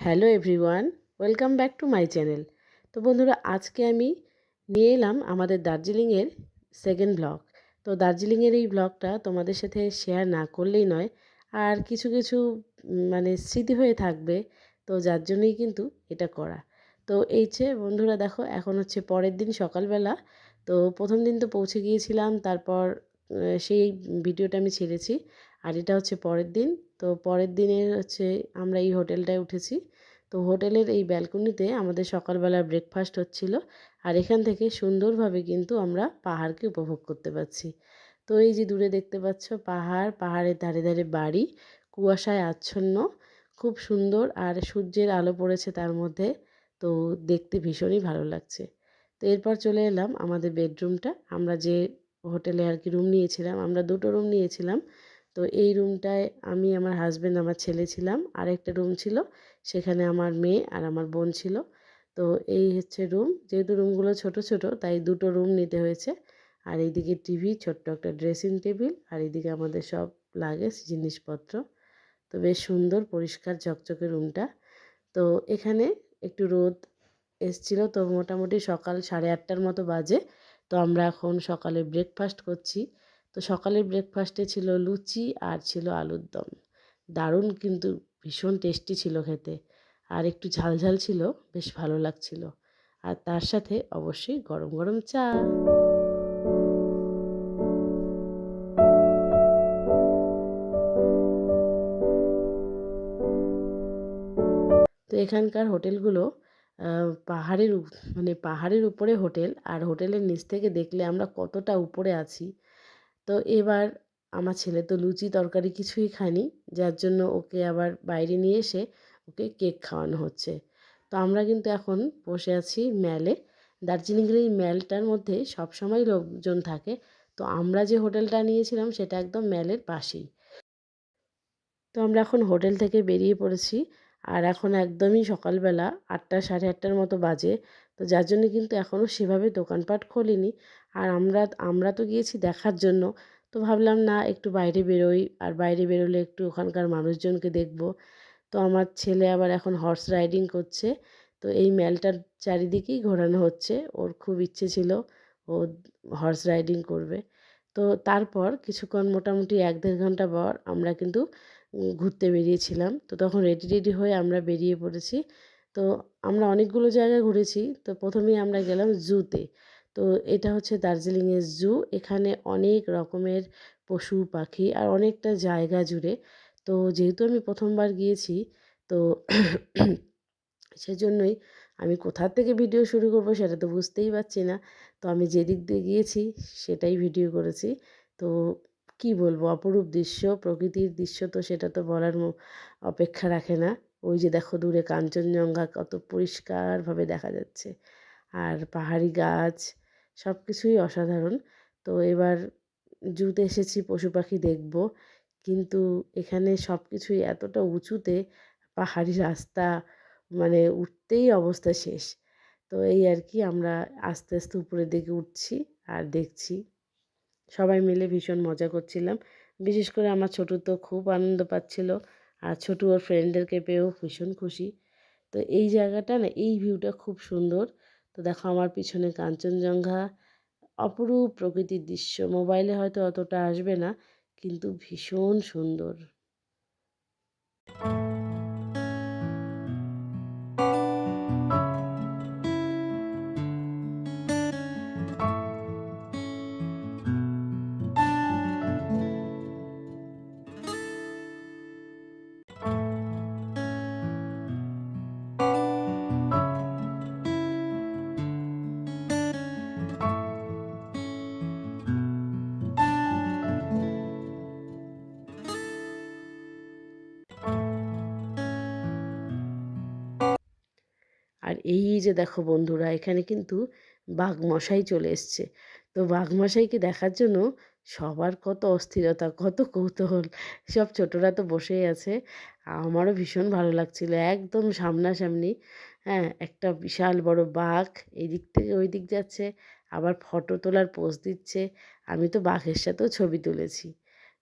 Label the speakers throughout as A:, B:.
A: Hello everyone, welcome back to my channel. তো বন্ধুরা, আজকে আমি নিয়ে এলাম আমাদের দার্জিলিংয়ের সেকেন্ড ব্লগ। তো দার্জিলিংয়ের এই ব্লগটা তোমাদের সাথে শেয়ার না করলেই নয়, আর কিছু কিছু মানে স্মৃতি হয়ে থাকবে, তো যার জন্যই কিন্তু এটা করা। তো এই যে বন্ধুরা দেখো, এখন হচ্ছে পরের দিন সকালবেলা। তো প্রথম দিন তো পৌঁছে গিয়েছিলাম, তারপর সেই ভিডিওটা আমি ছেড়েছি। আর এটা হচ্ছে পরের দিন। তো পরের দিনের হচ্ছে আমরা এই হোটেলটায় উঠেছি। তো হোটেলের এই ব্যালকনিতে আমাদের সকালবেলা ব্রেকফাস্ট হচ্ছিল, আর এখান থেকে সুন্দরভাবে কিন্তু আমরা পাহাড়কে উপভোগ করতে পারছি। তো এই যে দূরে দেখতে পাচ্ছ পাহাড়, পাহাড়ের ধারে ধারে বাড়ি, কুয়াশায় আচ্ছন্ন, খুব সুন্দর, আর সূর্যের আলো পড়েছে তার মধ্যে। তো দেখতে ভীষণই ভালো লাগছে। তো এরপর চলে এলাম আমাদের বেডরুমটা। আমরা যে হোটেলে আর কি রুম নিয়েছিলাম, আমরা দুটো রুম নিয়েছিলাম। তো এই রুমটায় আমি, আমার হাজব্যান্ড, আমার ছেলে ছিলাম। আর একটা রুম ছিল, সেখানে আমার মেয়ে আর আমার বোন ছিল। তো এই হচ্ছে রুম। যেহেতু রুমগুলো ছোট ছোট, তাই দুটো রুম নিতে হয়েছে। আর এইদিকে টিভি, ছোট্ট একটা ড্রেসিং টেবিল, আর এইদিকে আমাদের সব লাগেজ জিনিসপত্র। তো বেশ সুন্দর পরিষ্কার ঝকঝকে রুমটা। তো এখানে একটু রোদ এসছিল, তো মোটামুটি সকাল 8:30টার মতো বাজে। তো আমরা এখন সকালে ব্রেকফাস্ট করছি। তো সকালের ব্রেকফাস্টে ছিল লুচি আর ছিল আলুর দম। দারুণ, কিন্তু ভীষণ টেস্টি ছিল খেতে। আর একটু ঝাল ঝাল ছিল, বেশ ভালো লাগছিল। আর তার সাথে অবশ্যই গরম গরম চা। তো এখানকার হোটেলগুলো মানে পাহাড়ের উপরে হোটেল, আর হোটেলের নিচ থেকে দেখলে আমরা কতটা উপরে আছি। তো এবার আমার ছেলে তো লুচি তরকারি কিছুই খায়নি, যার জন্য ওকে আবার বাইরে নিয়ে এসে ওকে কেক খাওয়ানো হচ্ছে। তো আমরা কিন্তু এখন বসে আছি ম্যালে। দার্জিলিংয়ের এই ম্যালটার মধ্যে সবসময় লোকজন থাকে। তো আমরা যে হোটেলটা নিয়েছিলাম সেটা একদম ম্যালের পাশেই। তো আমরা এখন হোটেল থেকে বেরিয়ে পড়েছি। আর এখন একদমই সকালবেলা 8টা, 8:30টার মতো বাজে। তো যার জন্য কিন্তু এখনও সেভাবে দোকানপাট খোলেনি। আর আমরা তো গিয়েছি দেখার জন্য। তো ভাবলাম না, একটু বাইরে বেরোই, আর বাইরে বেরোলে একটু ওখানকার মানুষজনকে দেখব। তো আমার ছেলে আবার এখন হর্স রাইডিং করছে। তো এই মেলটার চারিদিকেই ঘোরানো হচ্ছে, ওর খুব ইচ্ছে ছিল ও হর্স রাইডিং করবে। তো তারপর কিছুক্ষণ, মোটামুটি 1-1.5 ঘন্টা পর আমরা কিন্তু ঘুরতে বেরিয়েছিলাম। তো তখন রেডি রেডি হয়ে আমরা বেরিয়ে পড়েছি। তো আমরা অনেকগুলো জায়গা ঘুরেছি। তো প্রথমেই আমরা গেলাম জুতে। তো এটা হচ্ছে দার্জিলিংয়ের জু। এখানে অনেক রকমের পশু পাখি আর অনেকটা জায়গা জুড়ে। তো যেহেতু আমি প্রথমবার গিয়েছি, তো সেজন্যই আমি কোথা থেকে ভিডিও শুরু করব সেটা তো বুঝতেই পারছি না। তো আমি যেদিক দিয়ে গিয়েছি সেটাই ভিডিও করেছি। তো কি বলবো, অপরূপ দৃশ্য, প্রকৃতির দৃশ্য, তো সেটা তো বলার অপেক্ষা রাখে না। ওই যে দেখো দূরে কাঞ্চনজঙ্ঘা কত পরিষ্কারভাবে দেখা যাচ্ছে, আর পাহাড়ি গাছ, সব কিছুই অসাধারণ। তো এবার জুতে এসেছি পশু পাখি দেখব, কিন্তু এখানে সব কিছুই এতটা উঁচুতে, পাহাড়ি রাস্তা, মানে উঠতেই অবস্থা শেষ। তো এই আর কি, আমরা আস্তে আস্তে উপরের দিকে উঠছি আর দেখছি। সবাই মিলে ভীষণ মজা করছিলাম। বিশেষ করে আমার ছোটু তো খুব আনন্দ পাচ্ছিল, আর ছোটু ওর ফ্রেন্ডদেরকে পেয়েও ভীষণ খুশি। তো এই জায়গাটা না, এই ভিউটা খুব সুন্দর। তো দেখো আমার পিছনে কাঞ্চনজঙ্ঘা, অপরূপ প্রকৃতির দৃশ্য। মোবাইলে হয়তো অতটা আসবে না, কিন্তু ভীষণ সুন্দর। আর এই যে দেখো বন্ধুরা, এখানে কিন্তু বাঘমশাই চলে এসছে। তো বাঘমশাইকে দেখার জন্য সবার কত অস্থিরতা, কত কৌতূহল। সব ছোটরা তো বসেই আছে। আমারও ভীষণ ভালো লাগছিল, একদম সামনাসামনি। হ্যাঁ, একটা বিশাল বড় বাঘ এই দিক থেকে ওই দিক যাচ্ছে, আবার ফটো তোলার পোজ দিচ্ছে। আমি তো বাঘের সাথেও ছবি তুলেছি।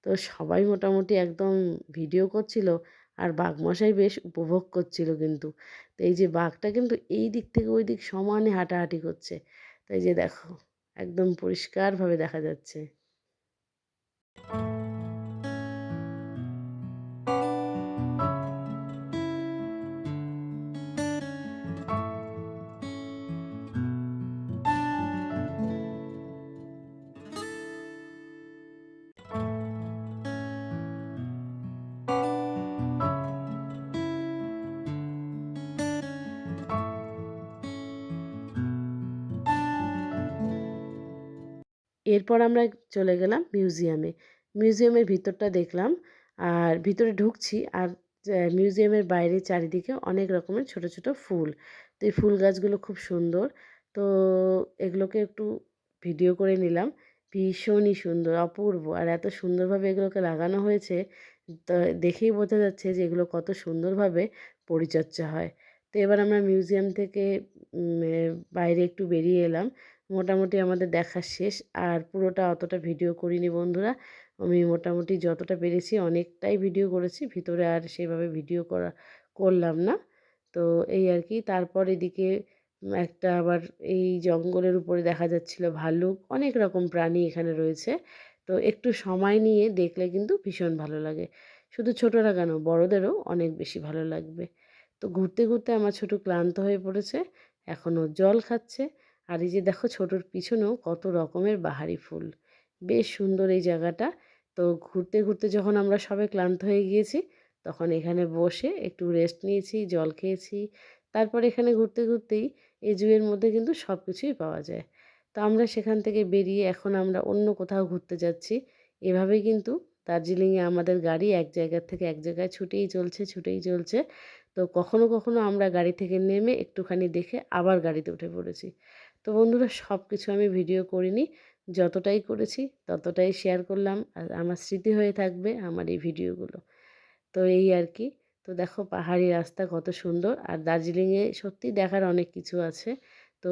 A: তো সবাই মোটামুটি একদম ভিডিও করছিল, আর বাঘমশাই বেশ উপভোগ করছিল কিন্তু। তো এই যে বাঘটা কিন্তু এই দিক থেকে ওই দিক সমানে হাঁটাহাঁটি করছে। তো এই যে দেখো একদম পরিষ্কারভাবে দেখা যাচ্ছে। এরপর আমরা চলে গেলাম মিউজিয়ামে। মিউজিয়ামের ভিতরটা দেখলাম আর ভিতরে ঢুকছি আর মিউজিয়ামের বাইরে চারিদিকে অনেক রকমের ছোট ছোট ফুল। তো এই ফুল গাছগুলো খুব সুন্দর। তো এগুলোকে একটু ভিডিও করে নিলাম। ভীষণই সুন্দর, অপূর্ব। আর এত সুন্দরভাবে এগুলোকে লাগানো হয়েছে, তো দেখেই বোঝা যাচ্ছে যে এগুলো কত সুন্দরভাবে পরিচর্যা হয়। তো এবার আমরা মিউজিয়াম থেকে বাইরে একটু বেরিয়ে এলাম। মোটামুটি আমাদের দেখা শেষ। আর পুরোটা অতটা ভিডিও করিনি বন্ধুরা। আমি মোটামুটি যতটা পেরেছি অনেকটাই ভিডিও করেছি। ভিতরে আর সেভাবে ভিডিও করলাম না। তো এই আর কি। তারপর এদিকে একটা আবার এই জঙ্গলের উপরে দেখা যাচ্ছিল ভাল্লুক। অনেক রকম প্রাণী এখানে রয়েছে। তো একটু সময় নিয়ে দেখলে কিন্তু ভীষণ ভালো লাগে। শুধু ছোটরা কেন, বড়দেরও অনেক বেশি ভালো লাগবে। তো ঘুরতে ঘুরতে আমার ছোট ক্লান্ত হয়ে পড়েছে। এখন ও জল খাচ্ছে। আর এই যে দেখো ছোটোর পিছনেও কত রকমের বাহারি ফুল। বেশ সুন্দর এই জায়গাটা। তো ঘুরতে ঘুরতে যখন আমরা সবাই ক্লান্ত হয়ে গিয়েছি, তখন এখানে বসে একটু রেস্ট নিয়েছি, জল খেয়েছি। তারপর এখানে ঘুরতে ঘুরতেই এই জুয়ের মধ্যে কিন্তু সব কিছুই পাওয়া যায়। তো আমরা সেখান থেকে বেরিয়ে এখন আমরা অন্য কোথাও ঘুরতে যাচ্ছি। এভাবেই কিন্তু দার্জিলিংয়ে আমাদের গাড়ি এক জায়গা থেকে এক জায়গায় ছুটেই চলছে, ছুটেই চলছে। তো কখনো কখনো আমরা গাড়ি থেকে নেমে একটুখানি দেখে আবার গাড়িতে উঠে পড়েছি। তো বন্ধুরা সব কিছু আমি ভিডিও করিনি, যতটাই করেছি ততটাই শেয়ার করলাম। আর আমার স্মৃতি হয়ে থাকবে আমার এই ভিডিওগুলো। তো এই আর কি। তো দেখো পাহাড়ি রাস্তা কত সুন্দর। আর দার্জিলিংয়ে সত্যিই দেখার অনেক কিছু আছে। তো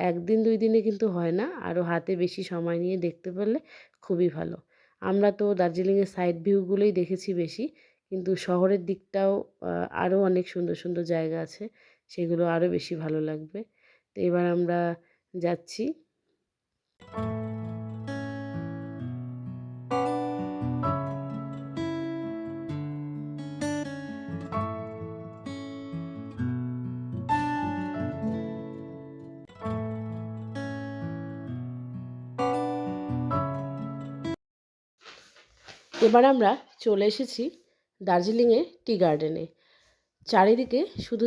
A: ১ দিন ২ দিনে কিন্তু হয় না, আরও হাতে বেশি সময় নিয়ে দেখতে পারলে খুবই ভালো। আমরা তো দার্জিলিংয়ের সাইড ভিউগুলোই দেখেছি বেশি, কিন্তু শহরের দিকটাও আরও অনেক সুন্দর সুন্দর জায়গা আছে, সেগুলো আরও বেশি ভালো লাগবে। তো এবার আমরা যাচ্ছি। এবার আমরা চলে এসেছি দার্জিলিংয়ে টি গার্ডেনে। চারিদিকে শুধু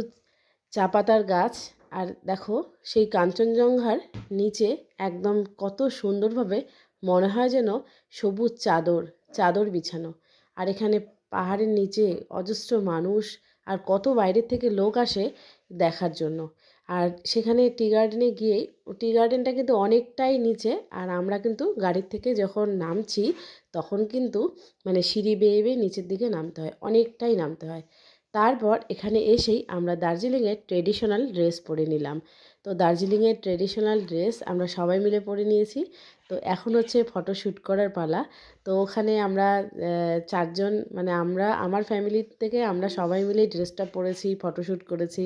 A: চা পাতার গাছ। আর দেখো সেই কাঞ্চনজঙ্ঘার নিচে একদম কত সুন্দরভাবে মনে হয় যেন সবুজ চাদর চাদর বিছানো। আর এখানে পাহাড়ের নিচে অজস্র মানুষ আর কত বাইরের থেকে লোক আসে দেখার জন্য। আর সেখানে টি গার্ডেনে গিয়েই, টি গার্ডেনটা কিন্তু অনেকটাই নিচে। আর আমরা কিন্তু গাড়ির থেকে যখন নামছি তখন কিন্তু মানে সিঁড়ি বেয়ে বেয়ে নিচের দিকে নামতে হয়, অনেকটাই নামতে হয়। তারপর এখানে এসেই আমরা দার্জিলিংয়ের ট্রেডিশনাল ড্রেস পরে নিলাম। তো দার্জিলিংয়ের ট্রেডিশনাল ড্রেস আমরা সবাই মিলে পরে নিয়েছি। তো এখন হচ্ছে ফটোশ্যুট করার পালা। তো ওখানে আমরা ৪ জন, মানে আমার ফ্যামিলির থেকে আমরা সবাই মিলেই ড্রেসটা পরেছি, ফটোশ্যুট করেছি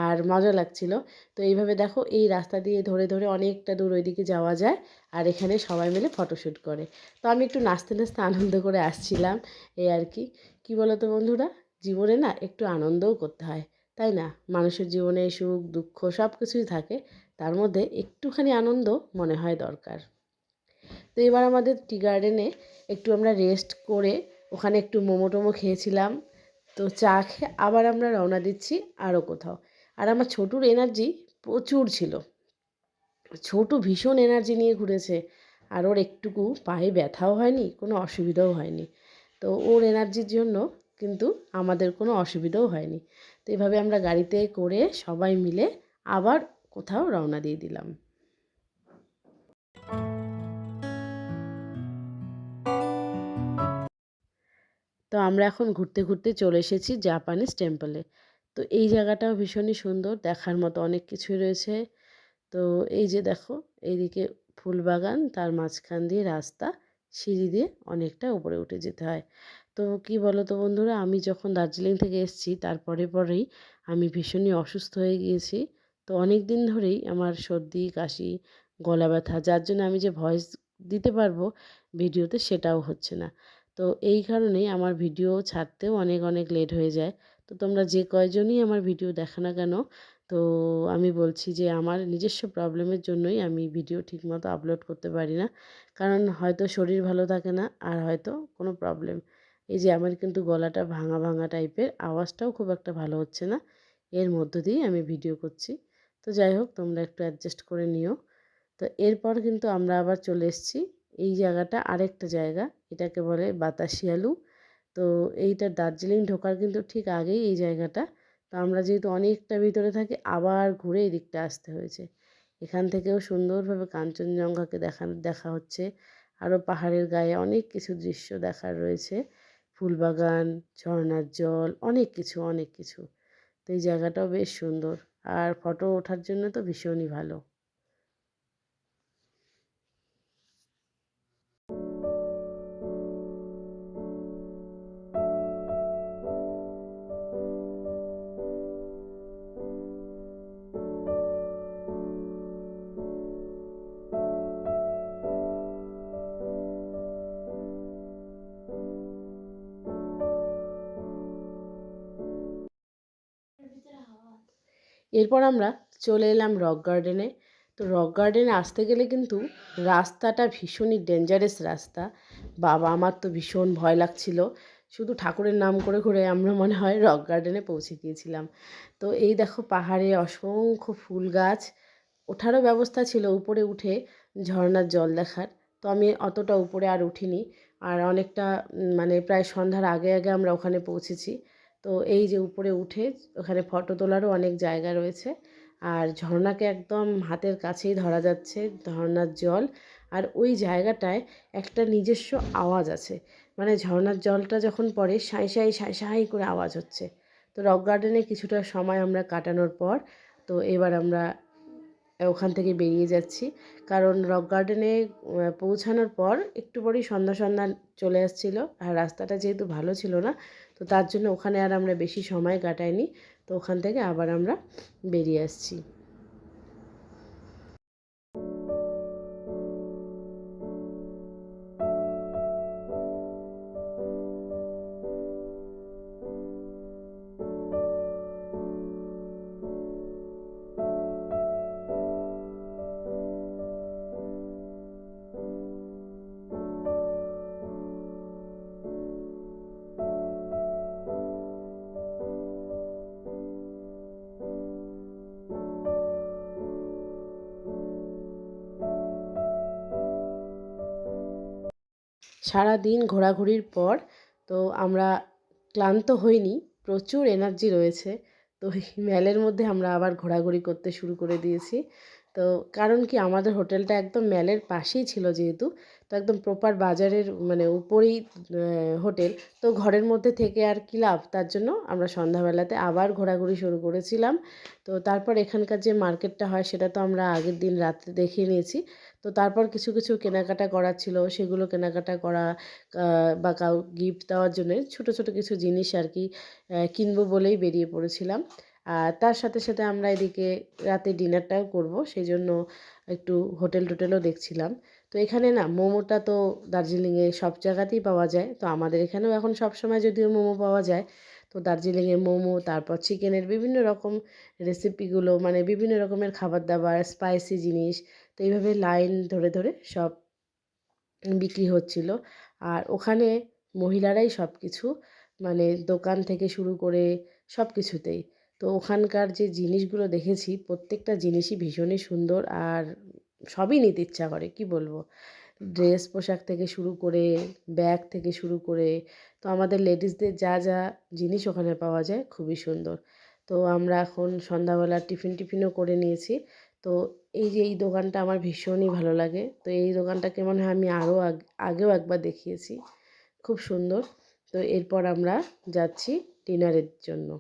A: আর মজা লাগছিল। তো এইভাবে দেখো এই রাস্তা দিয়ে ধরে ধরে অনেকটা দূর ওইদিকে যাওয়া যায়। আর এখানে সবাই মিলে ফটোশ্যুট করে। তো আমি একটু নাচতে নাচতে আনন্দ করে আসছিলাম, এই আর কি। কী বলো তো বন্ধুরা, জীবনে না একটু আনন্দও করতে হয়, তাই না? মানুষের জীবনে সুখ দুঃখ সব কিছুই থাকে, তার মধ্যে একটুখানি আনন্দ মনে হয় দরকার। তো এবার আমাদের টি গার্ডেনে একটু আমরা রেস্ট করে ওখানে একটু মোমো টোমো খেয়েছিলাম। তো চা খেয়ে আবার আমরা রওনা দিচ্ছি আরও কোথাও। আর আমার ছোটুর এনার্জি প্রচুর ছিল। ছোটু ভীষণ এনার্জি নিয়ে ঘুরেছে। আর ওর একটুকু পায়ে ব্যথাও হয়নি, কোনো অসুবিধাও হয়নি। তো ওর এনার্জির জন্য কিন্তু আমাদের কোনো অসুবিধাও হয়নি। তো এভাবে আমরা গাড়িতে করে সবাই মিলে আবার কোথাও রওনা দিয়ে দিলাম। তো আমরা এখন ঘুরতে ঘুরতে চলে এসেছি জাপানিজ টেম্পলে। তো এই জায়গাটাও ভীষণই সুন্দর, দেখার মতো অনেক কিছুই রয়েছে। তো এই যে দেখো এইদিকে ফুলবাগান, তার মাঝখান দিয়ে রাস্তা, সিঁড়ি দিয়ে অনেকটা উপরে উঠে যেতে হয়। তো কি বলো তো বন্ধুরা, আমি যখন দার্জিলিং থেকে এসেছি পরেই আমি ভীষণই অসুস্থ হয়ে গিয়েছি। তো অনেক দিন ধরেই আমার সর্দি কাশি গলা ব্যথা, যার জন্য আমি যে ভয়েস দিতে পারবো ভিডিওতে সেটাও হচ্ছে না। তো এই কারণেই আমার ভিডিও ছাড়তেও অনেক অনেক লেট হয়ে যায়। তো তোমরা যে কয়জনই আমার ভিডিও দেখো না কেন, তো আমি বলছি যে আমার নিজস্ব প্রবলেমের জন্যই আমি ভিডিও ঠিকমতো আপলোড করতে পারি না। কারণ হয়তো শরীর ভালো থাকে না, আর হয়তো কোনো প্রবলেম। এই যে আমার কিন্তু গলাটা ভাঙা ভাঙা টাইপের, আওয়াজটাও খুব একটা ভালো হচ্ছে না। এর মধ্য দিয়েই আমি ভিডিও করছি। তো যাই হোক, তোমরা একটু অ্যাডজাস্ট করে নিও। তো এরপর কিন্তু আমরা আবার চলে এসেছি এই জায়গাটা, আরেকটা জায়গা, এটাকে বলে বাতাসিয়ালু। তো এইটা দার্জিলিং ঢোকার কিন্তু ঠিক আগেই এই জায়গাটা। তো আমরা যেহেতু অনেকটা ভিতরে থাকি, আবার ঘুরে এই দিকটা আসতে হয়েছে। এখান থেকেও সুন্দরভাবে কাঞ্চনজঙ্ঘাকে দেখা হচ্ছে। আরও পাহাড়ের গায়ে অনেক কিছু দৃশ্য দেখার রয়েছে, ফুলবাগান, ঝর্নার জল, অনেক কিছু অনেক কিছু। তো এই জায়গাটাও বেশ সুন্দর, আর ফটো ওঠার জন্য তো ভীষণই ভালো। এরপর আমরা চলে এলাম রক গার্ডেনে। তো রক গার্ডেনে আসতে গেলে কিন্তু রাস্তাটা ভীষণই ডেঞ্জারাস রাস্তা। বাবা, আমার তো ভীষণ ভয় লাগছিল। শুধু ঠাকুরের নাম করে করে আমরা মনে হয় রক গার্ডেনে পৌঁছে গিয়েছিলাম। তো এই দেখো, পাহাড়ে অসংখ্য ফুল গাছ, ওঠারও ব্যবস্থা ছিল উপরে উঠে ঝর্নার জল দেখার। তো আমি অতটা উপরে আর উঠিনি। আর অনেকটা মানে প্রায় সন্ধ্যার আগে আগে আমরা ওখানে পৌঁছেছি। তো এই যে উপরে উঠে ওখানে ফটো তোলারও অনেক জায়গা রয়েছে। আর ঝর্ণাকে একদম হাতের কাছেই ধরা যাচ্ছে, ঝর্ণার জল। আর ওই জায়গাটায় একটা নিজস্ব আওয়াজ আছে, মানে ঝর্ণার জলটা যখন পড়ে সাঁই সাঁই সাঁই সাঁই করে আওয়াজ হচ্ছে। তো রক গার্ডেনে কিছুটা সময় আমরা কাটানোর পর, তো এবার আমরা ওখান থেকে বেরিয়ে যাচ্ছি। কারণ রক গার্ডেনে পৌঁছানোর পর একটু পরেই সন্ধ্যা সন্ধ্যা চলে আসছিলো, আর রাস্তাটা যেহেতু ভালো ছিল না, তো তার জন্য ওখানে আর আমরা বেশি সময় কাটাইনি। তো ওখান থেকে আবার আমরা বেরিয়ে আসছি। সারা দিন ঘোরাঘুরির পর তো আমরা ক্লান্ত হইনি, প্রচুর এনার্জি রয়েছে। তো এই ম্যালের মধ্যে আমরা আবার ঘোরাঘুরি করতে শুরু করে দিয়েছি। তো কারণ কি, আমাদের হোটেলটা একদম ম্যালের পাশেই ছিল যেহেতু, তো একদম প্রপার বাজারের মানে উপরেই হোটেল। তো ঘরের মধ্যে থেকে আর কী লাভ, তার জন্য আমরা সন্ধ্যাবেলাতে আবার ঘোরাঘুরি শুরু করেছিলাম। তো তারপর এখানকার যে মার্কেটটা হয় সেটা তো আমরা আগের দিন রাত্রে দেখে নিয়েছি। তো তারপর কিছু কিছু কেনাকাটা করার ছিল, সেগুলো কেনাকাটা করা, বা গিফট দেওয়ার জন্য ছোট ছোট কিছু জিনিস আর কি কিনবো বলেই বেরিয়ে পড়েছিলাম। আর তার সাথে সাথে আমরা এদিকে রাতে ডিনারটাও করব, সেই জন্য একটু হোটেল টোটেলও দেখছিলাম। তো এখানে না মোমোটা তো দার্জিলিংয়ে সব জায়গাতেই পাওয়া যায়, তো আমাদের এখানেও এখন সব সময় যদিও মোমো পাওয়া যায়। তো দার্জিলিংয়ে মোমো, তারপর চিকেনের বিভিন্ন রকম রেসিপিগুলো, মানে বিভিন্ন রকমের খাবার দাবার, স্পাইসি জিনিস, তো এইভাবে লাইন ধরে ধরে সব বিক্রি হচ্ছিল। আর ওখানে মহিলারাই সব কিছু, মানে দোকান থেকে শুরু করে সব কিছুতেই। তো ওখানকার যে জিনিসগুলো দেখেছি প্রত্যেকটা জিনিসই ভীষণই সুন্দর, আর সবই নিতে ইচ্ছা করে, কি বলবো। ড্রেস পোশাক থেকে শুরু করে, ব্যাগ থেকে শুরু করে, তো আমাদের লেডিসদের যা যা জিনিস ওখানে পাওয়া যায় খুবই সুন্দর। তো আমরা এখন সন্ধ্যাবেলা টিফিনও করে নিয়েছি। তো এই যে এই দোকানটা আমার ভীষণই ভালো লাগে। তো এই দোকানটাকে মনে হয় আমি আরও আগেও একবার দেখিয়েছি, খুব সুন্দর। তো এরপর আমরা যাচ্ছি ডিনারের জন্য।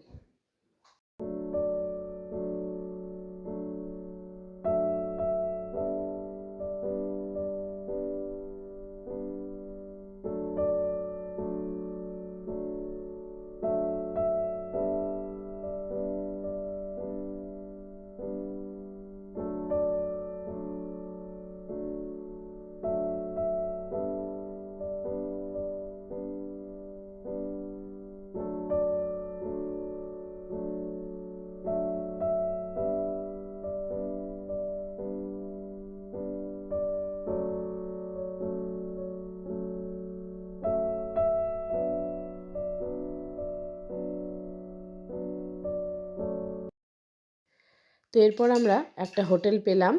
A: এরপর আমরা একটা হোটেল পেলাম।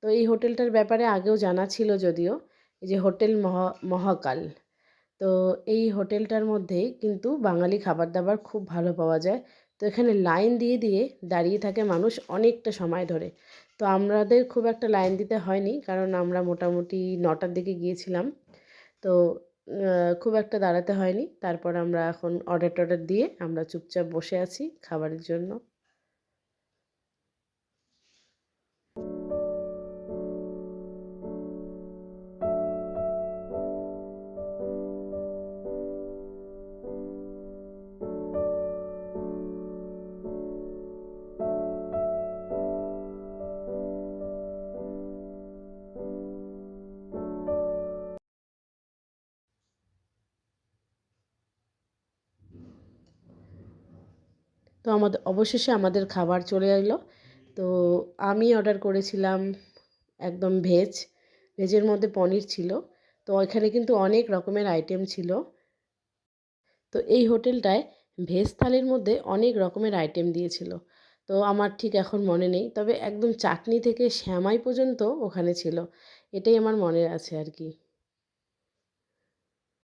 A: তো এই হোটেলটার ব্যাপারে আগেও জানা ছিল যদিও, এই যে হোটেল মহাকাল। তো এই হোটেলটার মধ্যেই কিন্তু বাঙালি খাবার দাবার খুব ভালো পাওয়া যায়। তো এখানে লাইন দিয়ে দিয়ে দাঁড়িয়ে থাকে মানুষ অনেকটা সময় ধরে। তো আমাদের খুব একটা লাইন দিতে হয়নি, কারণ আমরা মোটামুটি 9টার দিকে গিয়েছিলাম। তো খুব একটা দাঁড়াতে হয়নি। তারপর আমরা এখন অর্ডার টর্ডার দিয়ে আমরা চুপচাপ বসে আছি খাবারের জন্য। তো অবশেষে আমাদের খাবার চলে এলো। তো আমি অর্ডার করেছিলাম একদম ভেজ। ভেজের মধ্যে পনির ছিল। তো এখানে কিন্তু অনেক রকমের আইটেম ছিল। তো এই হোটেলটায় ভেজ থালির মধ্যে অনেক রকমের আইটেম দিয়েছিল। তো আমার ঠিক এখন মনে নেই, তবে একদম চাটনি থেকে সেমাই পর্যন্ত ওখানে ছিল। এটাই আমার মনে আছে আর কি।